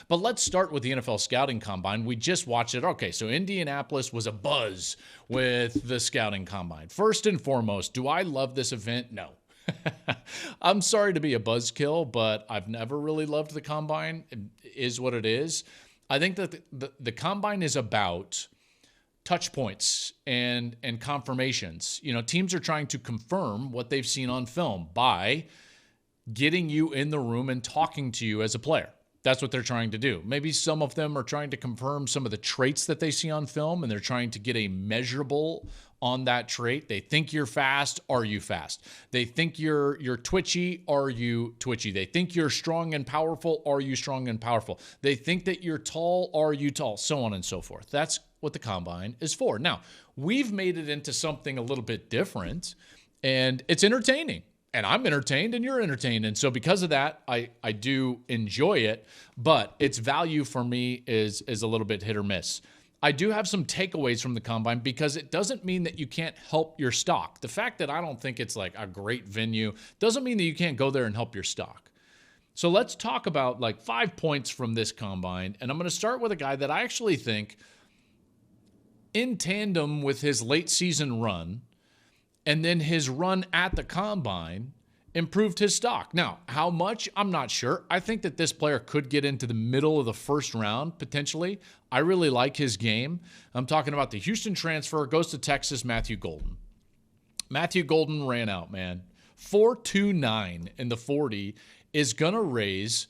But let's start with the NFL Scouting Combine. We just watched it. Okay, so Indianapolis was abuzz with the Scouting Combine. First and foremost, do I love this event? No. I'm sorry to be a buzzkill, but I've never really loved the Combine. It is what it is. I think that the Combine is about touch points and confirmations. Teams are trying to confirm what they've seen on film by getting you in the room and talking to you as a player. That's what they're trying to do. Maybe some of them are trying to confirm some of the traits that they see on film, and they're trying to get a measurable on that trait. They think you're fast. Are you fast? They think you're twitchy. Are you twitchy? They think you're strong and powerful. Are you strong and powerful? They think that you're tall. Are you tall? So on and so forth. That's what the Combine is for. Now, we've made it into something a little bit different, and it's entertaining. And I'm entertained and you're entertained. And so because of that, I do enjoy it, but its value for me is a little bit hit or miss. I do have some takeaways from the Combine because it doesn't mean that you can't help your stock. The fact that I don't think it's like a great venue doesn't mean that you can't go there and help your stock. So let's talk about like 5 points from this Combine. And I'm going to start with a guy that I actually think in tandem with his late season run and then his run at the Combine improved his stock. Now, how much? I'm not sure. I think that this player could get into the middle of the first round, potentially. I really like his game. I'm talking about the Houston transfer, goes to Texas, Matthew Golden. Matthew Golden ran out, man. 4.29 in the 40 is going to raise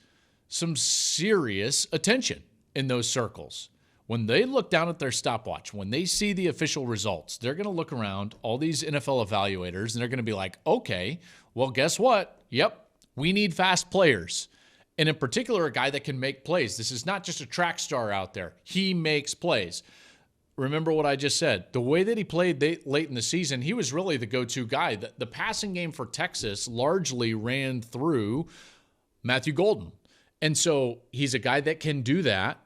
some serious attention in those circles. When they look down at their stopwatch, when they see the official results, they're going to look around, all these NFL evaluators, and they're going to be like, okay, well, guess what? Yep, we need fast players. And in particular, a guy that can make plays. This is not just a track star out there. He makes plays. Remember what I just said. The way that he played late in the season, he was really the go-to guy. The passing game for Texas largely ran through Matthew Golden. And so he's a guy that can do that.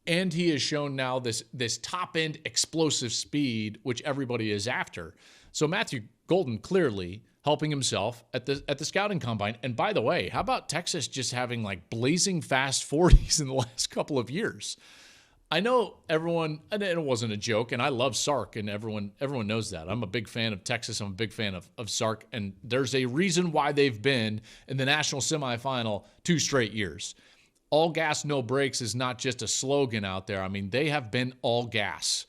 And he has shown now this top-end explosive speed, which everybody is after. So Matthew Golden clearly helping himself at the Scouting Combine. And by the way, how about Texas just having like blazing fast 40s in the last couple of years? I know everyone, and it wasn't a joke, and I love Sark, and everyone knows that. I'm a big fan of Texas. I'm a big fan of Sark, and there's a reason why they've been in the national semifinal 2 straight years. All gas, no brakes is not just a slogan out there. I mean, they have been all gas.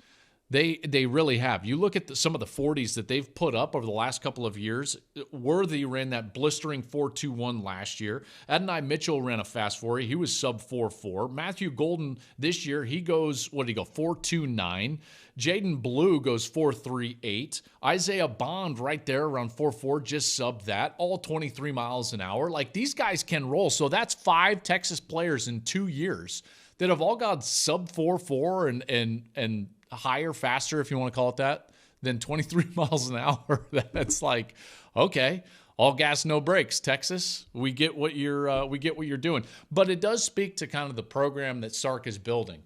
They really have. You look at some of the 40s that they've put up over the last couple of years. Worthy ran that blistering 4.21 last year. Adonai Mitchell ran a fast 40. He was sub 4.4. Matthew Golden this year, he goes, 4.29. Jaden Blue goes 4.38. Isaiah Bond right there around 4.4, just sub that, all 23 miles an hour. Like, these guys can roll. So that's 5 Texas players in 2 years that have all got sub 4.4 and higher, faster, if you want to call it that, than 23 miles an hour. That's like, okay, all gas, no brakes. Texas, we get what you're doing. But it does speak to kind of the program that Sark is building.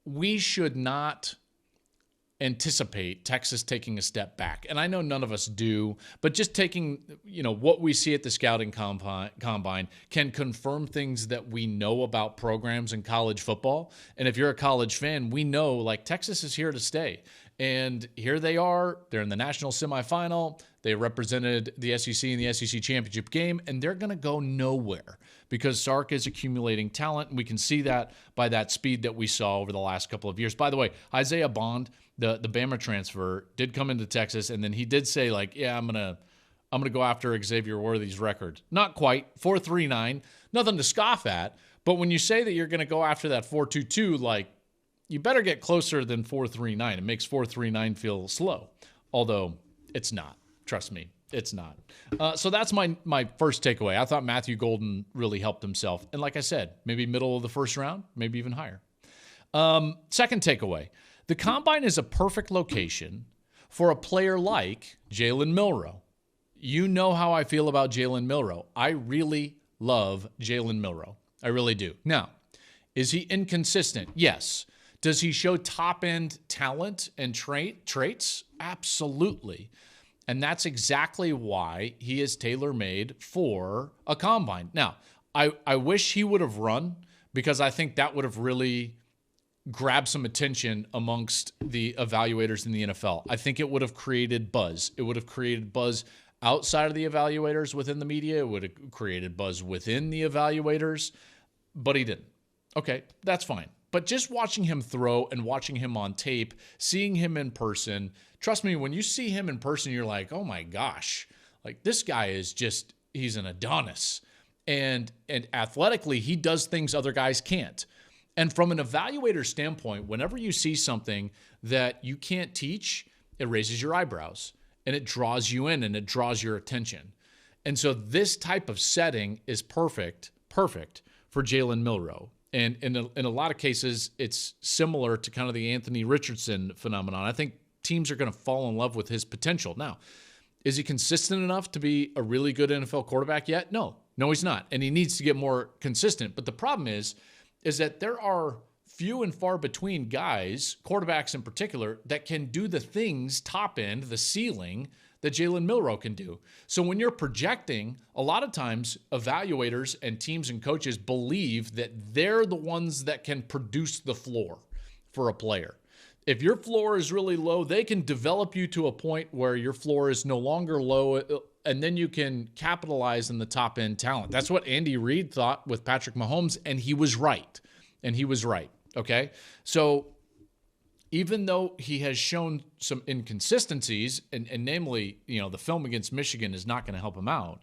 We should not anticipate Texas taking a step back. And I know none of us do, but just taking, what we see at the Scouting Combine can confirm things that we know about programs in college football. And if you're a college fan, we know like Texas is here to stay. And here they are. They're in the national semifinal. They represented the SEC in the SEC championship game, and they're going to go nowhere because Sark is accumulating talent. And we can see that by that speed that we saw over the last couple of years. By the way, Isaiah Bond, the Bama transfer, did come into Texas, and then he did say, like, yeah, I'm gonna go after Xavier Worthy's record. Not quite, 4.39, nothing to scoff at. But when you say that you're going to go after that 4.22, like, you better get closer than 4.39. It makes 4.39 feel slow, although it's not. Trust me, it's not. So that's my first takeaway. I thought Matthew Golden really helped himself. And like I said, maybe middle of the first round, maybe even higher. Second takeaway. The Combine is a perfect location for a player like Jalen Milroe. You know how I feel about Jalen Milroe. I really love Jalen Milroe. I really do. Now, is he inconsistent? Yes. Does he show top-end talent and traits? Absolutely. And that's exactly why he is tailor-made for a Combine. Now, I wish he would have run because I think that would have really grabbed some attention amongst the evaluators in the NFL. I think it would have created buzz. It would have created buzz outside of the evaluators within the media. It would have created buzz within the evaluators, but he didn't. Okay, that's fine. But just watching him throw and watching him on tape, seeing him in person, trust me, when you see him in person, you're like, oh my gosh, like this guy is just, he's an Adonis. And athletically, he does things other guys can't. And from an evaluator standpoint, whenever you see something that you can't teach, it raises your eyebrows and it draws you in and it draws your attention. And so this type of setting is perfect for Jalen Milroe. And in a lot of cases, it's similar to kind of the Anthony Richardson phenomenon. I think teams are going to fall in love with his potential. Now, is he consistent enough to be a really good NFL quarterback yet? No, he's not. And he needs to get more consistent. But the problem is that there are few and far between guys, quarterbacks in particular, that can do the things top end, the ceiling, that Jalen Milroe can do. So when you're projecting, a lot of times evaluators and teams and coaches believe that they're the ones that can produce the floor for a player. If your floor is really low, they can develop you to a point where your floor is no longer low, and then you can capitalize in the top end talent. That's what Andy Reid thought with Patrick Mahomes, and he was right. Okay? So even though he has shown some inconsistencies, and namely, the film against Michigan is not going to help him out,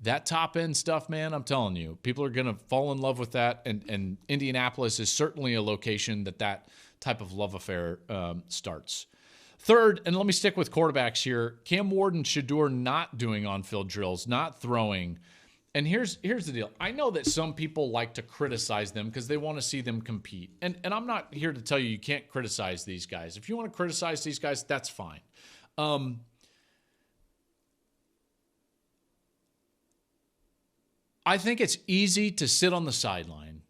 that top end stuff, man, I'm telling you, people are going to fall in love with that, and Indianapolis is certainly a location that type of love affair starts. Third, and let me stick with quarterbacks here, Cam Ward and Shedeur not doing on-field drills, not throwing. And here's the deal. I know that some people like to criticize them because they want to see them compete. And I'm not here to tell you can't criticize these guys. If you want to criticize these guys, that's fine. I think it's easy to sit on the sideline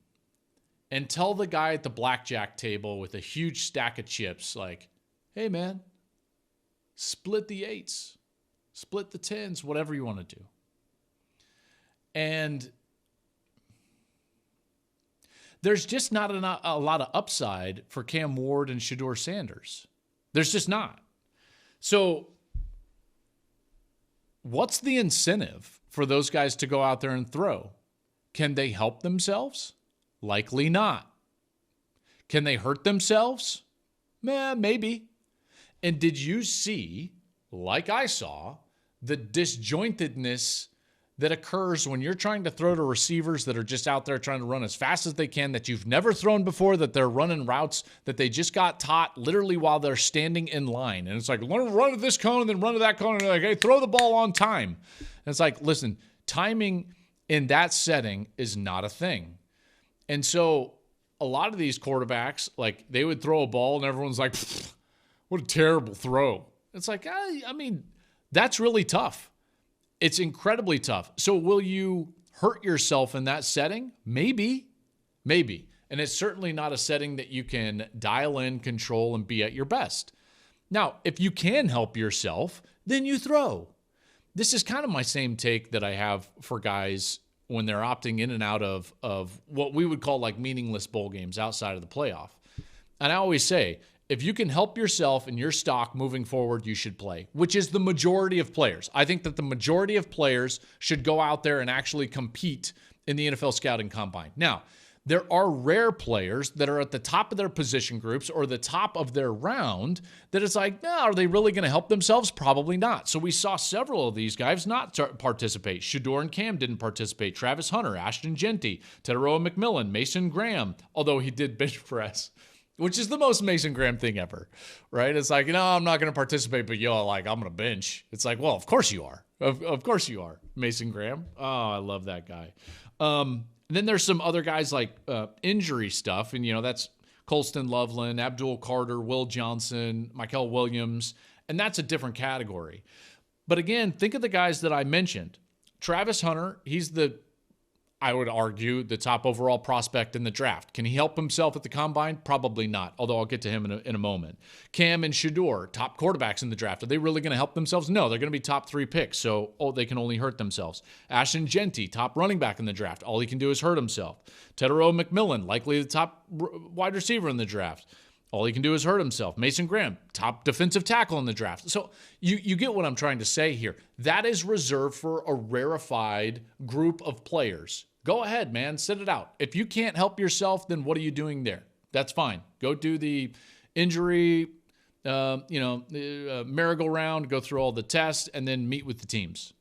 and tell the guy at the blackjack table with a huge stack of chips, like, hey, man, split the 8s, split the 10s, whatever you want to do. And there's just not a lot of upside for Cam Ward and Shedeur Sanders. There's just not. So what's the incentive for those guys to go out there and throw? Can they help themselves? Likely not. Can they hurt themselves? Maybe. And did you see, like I saw, the disjointedness that occurs when you're trying to throw to receivers that are just out there trying to run as fast as they can, that you've never thrown before, that they're running routes that they just got taught literally while they're standing in line. And it's like, run to this cone and then run to that cone. And they're like, hey, throw the ball on time. And it's like, listen, timing in that setting is not a thing. And so a lot of these quarterbacks, like, they would throw a ball and everyone's like, what a terrible throw. It's like, I mean, that's really tough. It's incredibly tough. So will you hurt yourself in that setting? Maybe. And it's certainly not a setting that you can dial in, control, and be at your best. Now, if you can help yourself, then you throw. This is kind of my same take that I have for guys when they're opting in and out of what we would call like meaningless bowl games outside of the playoff. And I always say, if you can help yourself and your stock moving forward, you should play, which is the majority of players. I think that the majority of players should go out there and actually compete in the NFL Scouting Combine. Now, there are rare players that are at the top of their position groups or the top of their round that it's like, are they really going to help themselves? Probably not. So we saw several of these guys not participate. Shedeur and Cam didn't participate. Travis Hunter, Ashton Genty, Teteroa McMillan, Mason Graham, although he did bench press, which is the most Mason Graham thing ever, right? It's like, I'm not going to participate, but I'm going to bench. It's like, well, of course you are. Of course you are, Mason Graham. Oh, I love that guy. Then there's some other guys like injury stuff, and, that's Colston Loveland, Abdul Carter, Will Johnson, Michael Williams, and that's a different category. But again, think of the guys that I mentioned. Travis Hunter, he's I would argue, the top overall prospect in the draft. Can he help himself at the combine? Probably not, although I'll get to him in a moment. Cam and Shador, top quarterbacks in the draft. Are they really going to help themselves? No, they're going to be top 3 picks, so they can only hurt themselves. Ashton Genty, top running back in the draft. All he can do is hurt himself. Tedero McMillan, likely the top wide receiver in the draft. All he can do is hurt himself. Mason Graham, top defensive tackle in the draft. So you get what I'm trying to say here. That is reserved for a rarefied group of players. Go ahead, man. Sit it out. If you can't help yourself, then what are you doing there? That's fine. Go do the injury, merry-go-round, go through all the tests, and then meet with the teams.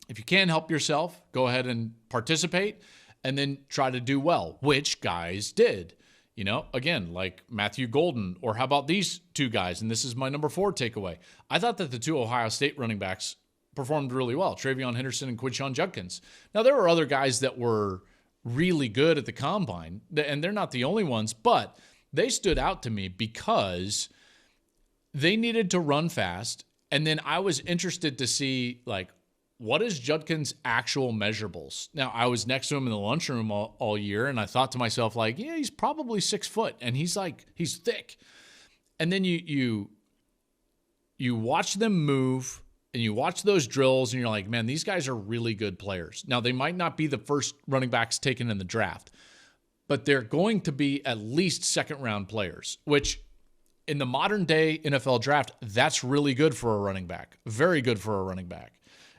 If you can't help yourself, go ahead and participate, and then try to do well, which guys did. Again, like Matthew Golden, or how about these 2 guys? And this is my number 4 takeaway. I thought that the 2 Ohio State running backs performed really well, Travion Henderson and Quinshon Judkins. Now, there were other guys that were really good at the combine, and they're not the only ones, but they stood out to me because they needed to run fast, and then I was interested to see, what is Judkins' actual measurables? Now, I was next to him in the lunchroom all year, and I thought to myself, he's probably 6 foot, and he's thick. And then you watch them move, and you watch those drills, and you're like, man, these guys are really good players. Now, they might not be the first running backs taken in the draft, but they're going to be at least second-round players, which in the modern-day NFL draft, that's really good for a running back. Very good for a running back.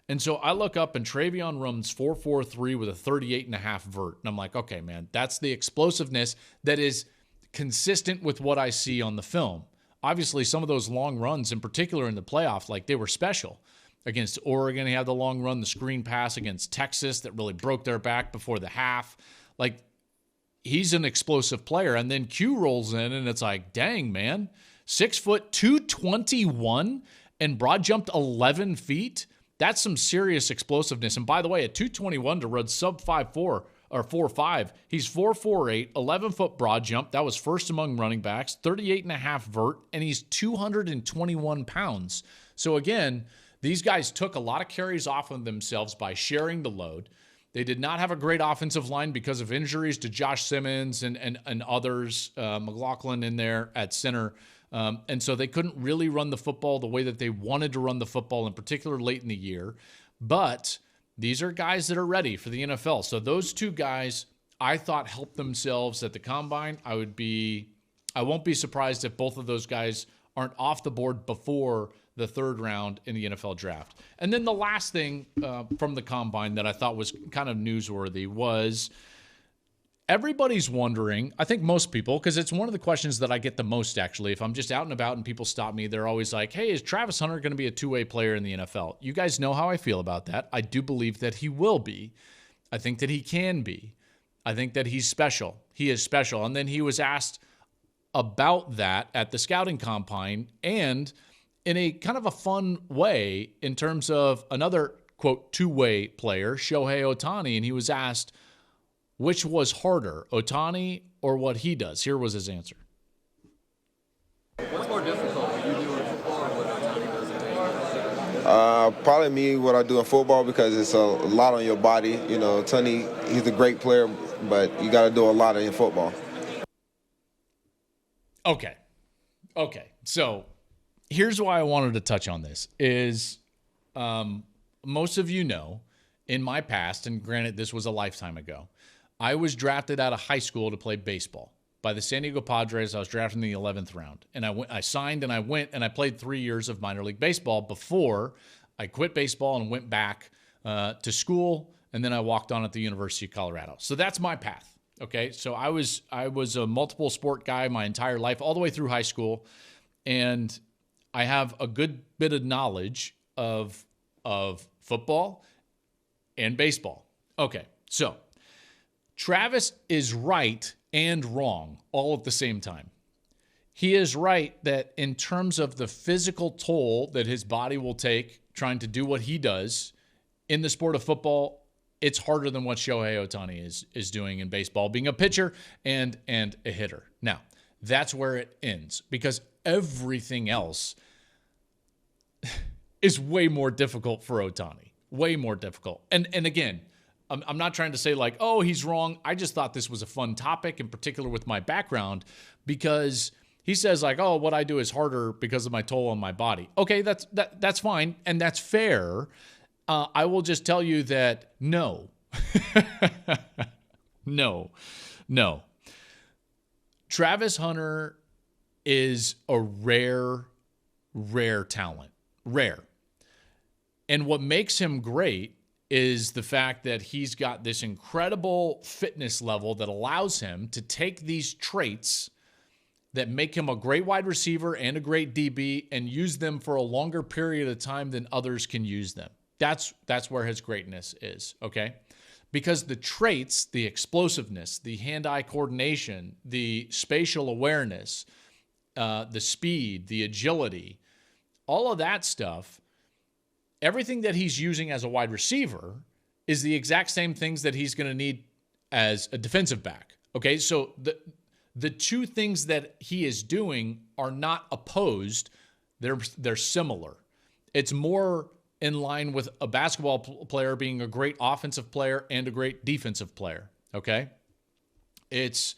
And so I look up, and Travion runs 4.43 with a 38.5 vert. And I'm like, okay, man, that's the explosiveness that is consistent with what I see on the film. Obviously, some of those long runs, in particular in the playoff, they were special. Against Oregon, he had the long run, the screen pass against Texas that really broke their back before the half. He's an explosive player. And then Q rolls in, and it's like, dang, man, 6 foot, 221, and broad jumped 11 feet. That's some serious explosiveness. And by the way, at 221 to run sub 5'4", or 4'5", he's 4'4'8", 11-foot broad jump. That was first among running backs, 38.5 vert, and he's 221 pounds. So again, these guys took a lot of carries off of themselves by sharing the load. They did not have a great offensive line because of injuries to Josh Simmons and others, McLaughlin in there at center. And so they couldn't really run the football the way that they wanted to run the football, in particular late in the year. But these are guys that are ready for the NFL. So those 2 guys, I thought, helped themselves at the combine. I won't be surprised if both of those guys aren't off the board before the 3rd round in the NFL draft. And then the last thing from the combine that I thought was kind of newsworthy was everybody's wondering, I think most people, because it's one of the questions that I get the most, actually. If I'm just out and about and people stop me, they're always like, hey, is Travis Hunter going to be a 2-way player in the NFL? You guys know how I feel about that. I do believe that he will be. I think that he can be. I think that he's special. He is special. And then he was asked about that at the scouting combine, and in a kind of a fun way, in terms of another, quote, 2-way player, Shohei Ohtani, and he was asked, which was harder, Ohtani or what he does? Here was his answer. What's more difficult, what you do in football or what Ohtani does? Probably me, what I do in football, because it's a lot on your body. Ohtani, he's a great player, but you got to do a lot in football. Okay. So here's why I wanted to touch on this is most of you know, in my past, and granted this was a lifetime ago, I was drafted out of high school to play baseball by the San Diego Padres. I was drafted in the 11th round, and I signed and I went and I played 3 years of minor league baseball before I quit baseball and went back to school, and then I walked on at the University of Colorado. So that's my path. Okay, so I was a multiple sport guy my entire life, all the way through high school, and I have a good bit of knowledge of football and baseball. Okay, so Travis is right and wrong all at the same time. He is right that in terms of the physical toll that his body will take trying to do what he does in the sport of football, it's harder than what Shohei Ohtani is doing in baseball, being a pitcher and a hitter. Now, that's where it ends, because everything else is way more difficult for Ohtani. Way more difficult. And again, I'm not trying to say like, oh, he's wrong. I just thought this was a fun topic, in particular with my background, because he says like, oh, what I do is harder because of my toll on my body. Okay, that's fine, and that's fair. I will just tell you that no. No. Travis Hunter is a rare talent. Rare. And what makes him great is the fact that he's got this incredible fitness level that allows him to take these traits that make him a great wide receiver and a great DB and use them for a longer period of time than others can use them. That's where his greatness is, okay? Because the traits, the explosiveness, the hand-eye coordination, the spatial awareness, the speed, the agility, all of that stuff, everything that he's using as a wide receiver is the exact same things that he's going to need as a defensive back. Okay, so the two things that he is doing are not opposed. They're similar. It's more in line with a basketball player being a great offensive player and a great defensive player. Okay, it's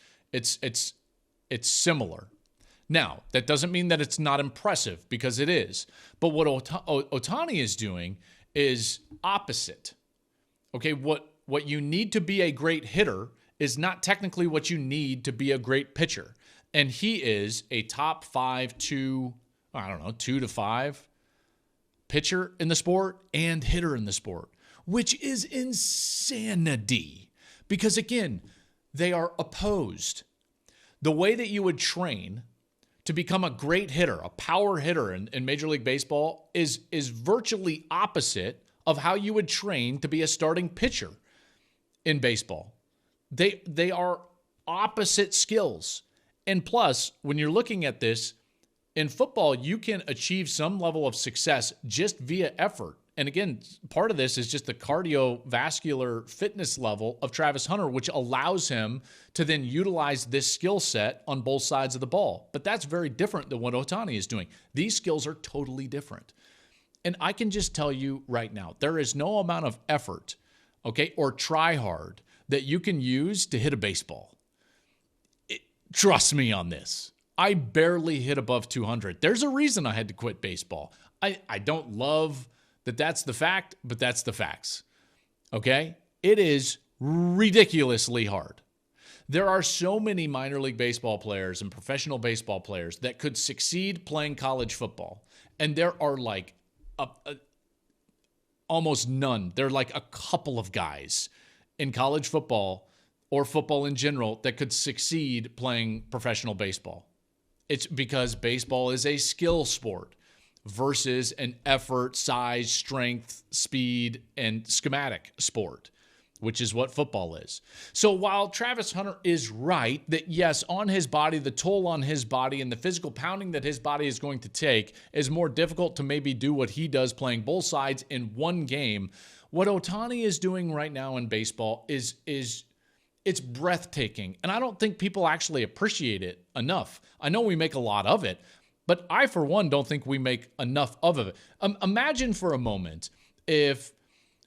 similar. Now, that doesn't mean that it's not impressive, because it is. But what Ohtani is doing is opposite. Okay, what you need to be a great hitter is not technically what you need to be a great pitcher. And he is a top 2 to 5 pitcher in the sport and hitter in the sport, which is insanity. Because again, they are opposed. The way that you would train to become a great hitter, a power hitter in Major League Baseball is virtually opposite of how you would train to be a starting pitcher in baseball. They are opposite skills. And plus, when you're looking at this, in football, you can achieve some level of success just via effort. And again, part of this is just the cardiovascular fitness level of Travis Hunter, which allows him to then utilize this skill set on both sides of the ball. But that's very different than what Ohtani is doing. These skills are totally different. And I can just tell you right now, there is no amount of effort, okay, or try hard that you can use to hit a baseball. Trust me on this. I barely hit above 200. There's a reason I had to quit baseball. I don't love that's the fact, but that's the facts. Okay? It is ridiculously hard. There are so many minor league baseball players and professional baseball players that could succeed playing college football. And there are like almost none. There are like a couple of guys in college football or football in general that could succeed playing professional baseball. It's because baseball is a skill sport versus an effort, size, strength, speed, and schematic sport, which is what football is. So while Travis Hunter is right that, yes, on his body, the toll on his body and the physical pounding that his body is going to take is more difficult to maybe do what he does playing both sides in one game, what Ohtani is doing right now in baseball is it's breathtaking. And I don't think people actually appreciate it enough. I know we make a lot of it, but I, for one, don't think we make enough of it. Imagine for a moment if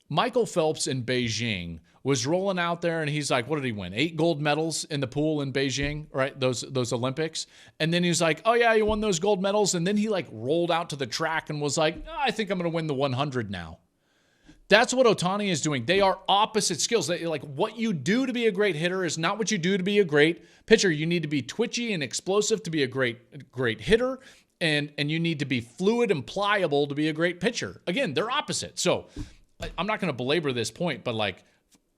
Michael Phelps in Beijing was rolling out there and he's like, what did he win? 8 gold medals in the pool in Beijing, right? Those Olympics. And then he's like, oh yeah, you won those gold medals. And then he like rolled out to the track and was like, oh, I think I'm going to win the 100 now. That's what Ohtani is doing. They are opposite skills. Like what you do to be a great hitter is not what you do to be a great pitcher. You need to be twitchy and explosive to be a great hitter, and you need to be fluid and pliable to be a great pitcher. Again, they're opposite. So I'm not going to belabor this point, but like,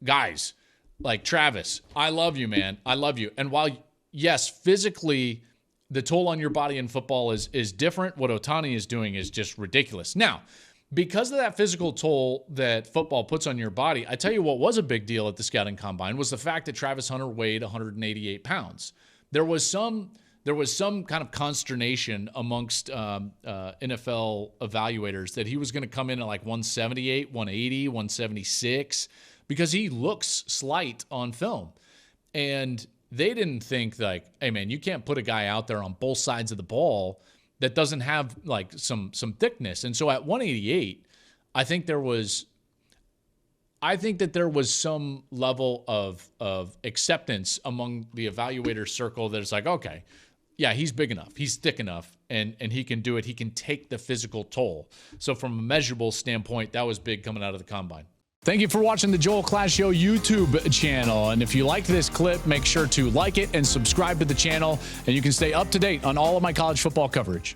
guys, like Travis, I love you, man. I love you. And while, yes, physically the toll on your body in football is different, what Ohtani is doing is just ridiculous. Now, because of that physical toll that football puts on your body, I tell you what was a big deal at the scouting combine was the fact that Travis Hunter weighed 188 pounds. There was some kind of consternation amongst NFL evaluators that he was going to come in at like 178, 180, 176 because he looks slight on film. And they didn't think like, hey man, you can't put a guy out there on both sides of the ball that doesn't have like some thickness. And so at 188, I think I think that there was some level of acceptance among the evaluator circle that it's like, okay, yeah, he's big enough, he's thick enough, and he can do it. He can take the physical toll. So from a measurable standpoint, that was big coming out of the combine. Thank you for watching the Joel Klatt Show YouTube channel. And if you liked this clip, make sure to like it and subscribe to the channel, and you can stay up to date on all of my college football coverage.